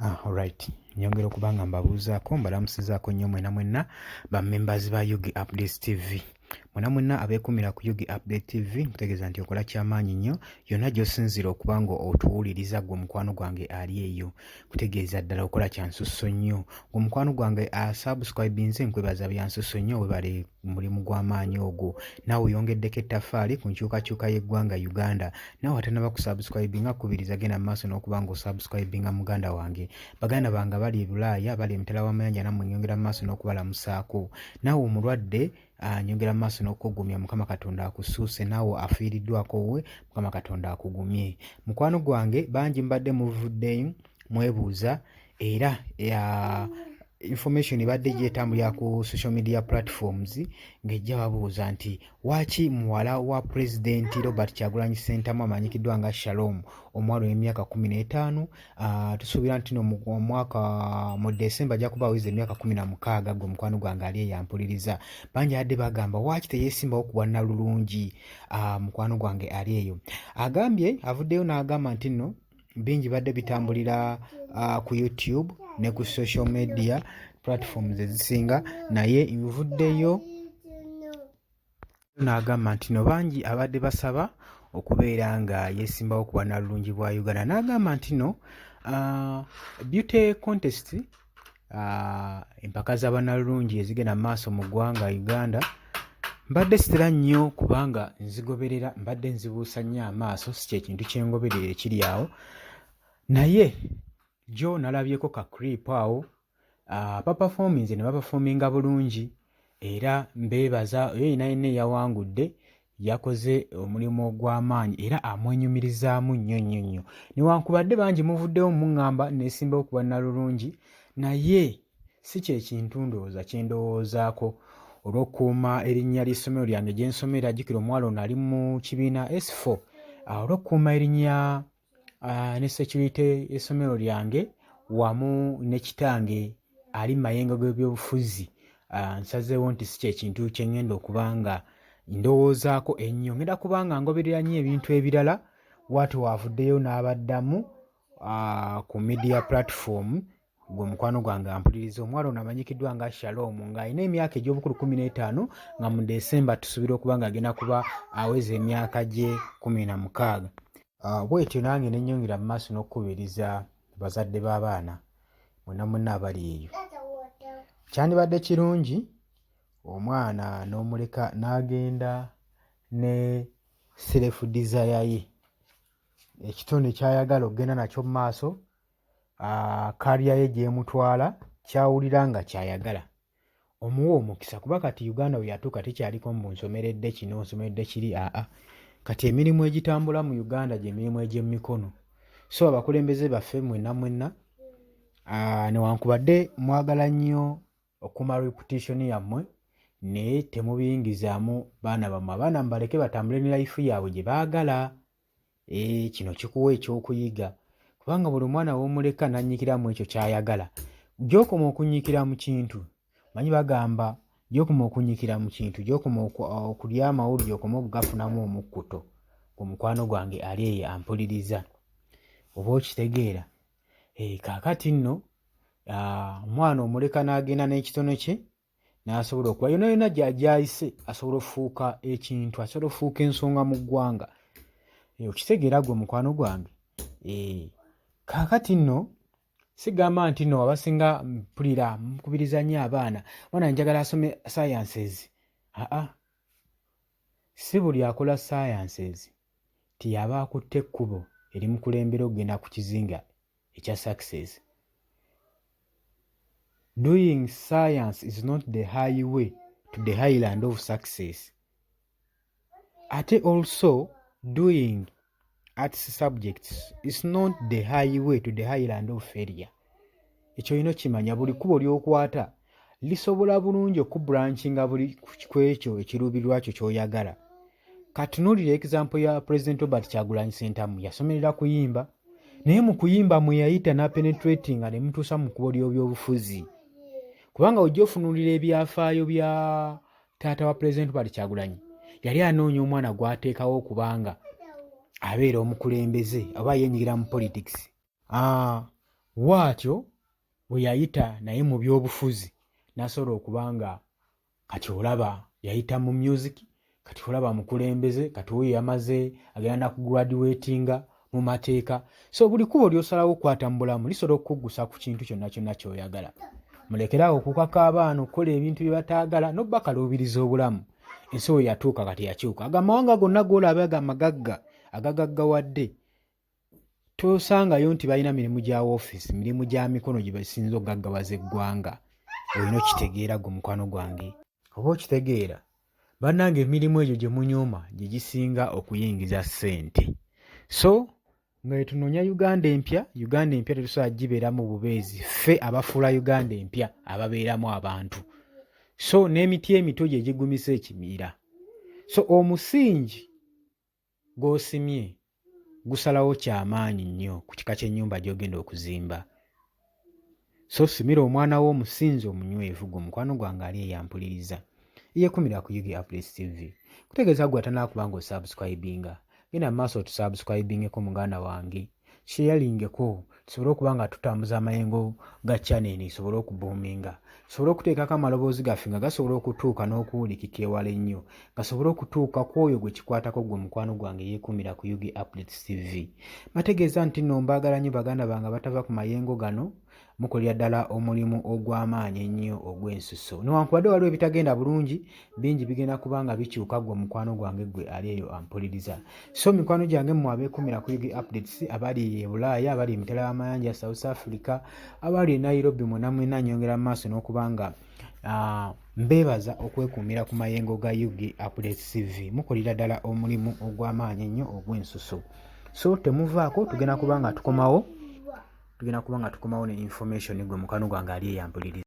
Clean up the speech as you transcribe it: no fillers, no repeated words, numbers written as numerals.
Alright. Nyongera okubanga mbabuuzaako mbalamusizaako nnyo mwenna ba members ba Yugi Updates TV. Mwenna abeekumira ku Yugi Update TV nkutegeeza nti okola kyamaanyi nnyo yonna gy'osinzira okuba nga otuwuliriza gwe mukwano gwange ali eyo. Kutegeeza ddala okola kya nsusso nnyo. Gwe mukwano gwange asubscribinze nkwebaza bya nsusso nnyo webale mulimu gw'amaanyi ogwo. Naawe oyongeddeko ettaffaali ku nkyukakyuka y'eggwanga Uganda. Naawe atanaba kusubscribinga kubiriza genda mu maaso n'okuba ng'osubscribinga muganda wange. Baganda bange bali e Bulaaya bali emitala w'amayanja nammwe nyongera mu maaso n'okubalamusaako. Naawe omulwadde nyongera mu maaso n'okugumya Mukama Katonda akusuuse naawe afiiriddwako we Mukama Katonda akugumye. Mukwano gwange bangi mbadde muvuddeyo mwebuuza era information ibadde gyetambulira ku social media platforms ng'ejja babuuza nti waaki muwala wa President Robert Kyagulanyi Ssentamu amanyikiddwa nga Shalom omwalo w'emyaka 15 tusuubira nti omwaka mu December ajja kuba aweza emyaka 16 gwe mukwano gwange ali eyampuliriza. Bangi adde bagamba waaki teyeesimbawo ku bwannalulungi mukwano gwange ali eyo. Agambye avuddeyo n'agamba nti nno bingi badde bitambulira ku YouTube ne ku social media platforms ezisinga naye nvuddeyo n'agamba nti no bangi abadde basaba okubeera nga yeesimbawo ku bwannalulungi bwa Uganda. N'agamba nti no beauty contest empaka z'abannalulungi ezigenda mu maaso mu ggwanga Uganda mbadde sitera nnyo kubanga nzigoberera mbadde nzibuusa nnyo amaaso si kyekintu kyengoberera ekiri awo naye jo nalabyeko ka clip awo baperforminze ne baperforminga bulungi era mbeebaza yenna eyawangudde yakoze omulimu ogw'amaanyi era amwenyumirizaamu nnyo. Newankubadde bangi muvuddewo muŋŋamba neesimbawo ku bwannalulungi naye si kyekintu ndowooza kyendowoozaako olw'okukuuma erinnya ly'essomero lyange gye nsomera jjukira omuwala ono ali mu kibiina S4 olw'okukuuma erinnya ne security y'essomero lyange wamu ne kitange ali mayengo g'ebyobufuzi nsazeewo nti si kyekintu kye ŋŋenda okuba nga ndowoozaako ennyo. Ngenda kubanga ngoberera nnyo ebintu ebirala bw'atyo wavuddeyo n'abaddamu ku media platform gwe mukwano gwange ampuliriza. Omuwala ono amanyikiddwa nga Shalom ng'alina emyaka egy'obukulu 15 nga mu December tusuubira okuba nga agenda kuba aweza emyaka gye 16. Bwetyo nange ne nnyongera mu maaso n'okukubiriza bazadde b'abaana mwenna abali eyo. Kyandibadde kirungi omwana n'omuleka n'agenda ne self desire ye ekitone ky'ayagala okugenda nakyo mu maaso kaliya ye gy'emutwala kyawulira nga kyayagala omuwa omukisa kuba kati Uganda we yatuuka tekyaliko mbu nsomeredde kino nsomeredde kiri kati emirimu egitambula mu Uganda gy'emirimu egy'emikono. So abakulembeze baffe mwenna newankubadde mwagala nnyo okuma reputation yammwe naye temubiyingizaamu baana bammwe. Abaana mubaleke batambule ne life yaabwe gye baagala. Kino kikuwa ekyokuyiga kubanga buli mwana w'omuleka nannyikiramu ekyo ky'ayagala gy'okoma okunnyikira mu kintu manyi bagamba gy'okoma okunnyikira mu kintu gy'okoma okulya amawulire okoma obugafunamu omukkuto ku mukwano gwange ali eyo ampuliriza oba okitegeera. Kaakati nno omwana omuleka n'agenda n'ekitono kye n'asobola okuba yonna gy'ajayise asobola okufuuka ekintu asobola okufuuka ensonga mu ggwanga. Okitegeera gwe mukwano gwange. Kaakati nno sigamba nti nno abasinga mpulira mukubiriza nnyo abaana mwana njagala asome sciences. Si buli akola sciences tiyaba akutte ekkubo erimukulembera okugenda ku kizinga ekya success. Doing science is not the highway to the highland of success. Ate also doing arts subjects is not the highway to the highland of failure. Ekyo ino kimanya buli kubo ly'okwata lisobola bulungi okubranchinga buli ku ekyo ekiruubirirwa kyo ky'oyagala. Katunuulira example ya President Robert Kyagulanyi Ssentamu yasomerera kuyimba naye mu kuyimba mwe yayita penetrating ne mutuusa mu kubo ly'obyobufuzi kubanga ojja ofunuulira ebyafaayo bya taata wa President Robert Kyagulanyi yali anoonya omwana gw'ateekawo okubanga abeera omukulembeze oba yenyigira mu politics. waakyo we yayita naye mu byobufuzi n'asobola okuba nga kati olaba yayita mu music, kati olaba mukulembeze, kati oyo yamaze agenda na kugraduatinga mu mateeka. So buli kubo lyosalawo okukwata mu bulamu lisobola okukuggusa ku kintu kyonna kyonna ky'oyagala. Mulekerawo okukaka abaana okukola ebintu bye bataagala n'obbakaluubiriza obulamu. Ensi we yatuuka kati yakyuka. Agamawanga gonna g'olaba amagagga agagaggawadde tosangayo nti balina mirimu gya woofiisi, mirimu gya mikono gye basinza okugaggawaza eggwanga. Olina okitegeera gwe mukwano gwange. Oba okitegeera bannange emirimu egyo gye munyooma gye gisinga okuyingiza ssente. So nga tunoonya Uganda empya tetusobola gibeeramu bubeezi, ffe abafuula Uganda empya ababeeramu abantu. So n'emiti emito gye gigumisa ekimira. So omusingi gw'osimye gusalawo kyamaanyi nnyo ku kika ky'ennyumba gy'ogenda okuzimba. So simira omwana wo omusinzi omunywevu gwe mukwano gwange ali eyampuliriza. Yeekumira ku UG Updates TV. Kutegeeza gwe atanaakubanga osubscribinga. Genda mu maaso otusubscribingeko muganda wange. Sharingeko tusobole okuba nga tutambuza amayengo ga channel isobole okubuuminga. Tusobole okuteekako amaloboozi gaffe nga gasobola okutuuka n'okuwulikika ewala ennyo. Gasobole okutuuka ku oyo gwe kikwatako gwe mukwano gwange yeekumira ku UG Updates TV. Bategeeza nti nno mbaagala nnyo baganda bange batava ku mayengo gano. Mukolera ddala omulimu ogw'amaanyi ennyo ogw'ensuso. Newankubadde waliwo ebitagenda bulungi, bingi bigenda kuba nga bikyuka gwe mukwano gwange gwe ali eyo ampuliriza. So mikwano gyange mmwe abeekumira ku UG Updates, abali e Bulaaya, abali emitala y'amayanja South Africa, abali e Nairobi mwonna mwenna nnyongera mu maaso n'okuba nga mbeebaza okwekuumira ku mayengo ga UG Updates TV. Mukolera ddala omulimu ogw'amaanyi ennyo ogw'ensuso. So temuvaako, tugenda kuba nga tukomawo ne information gwe mukwano gwange ali eyampuliriza.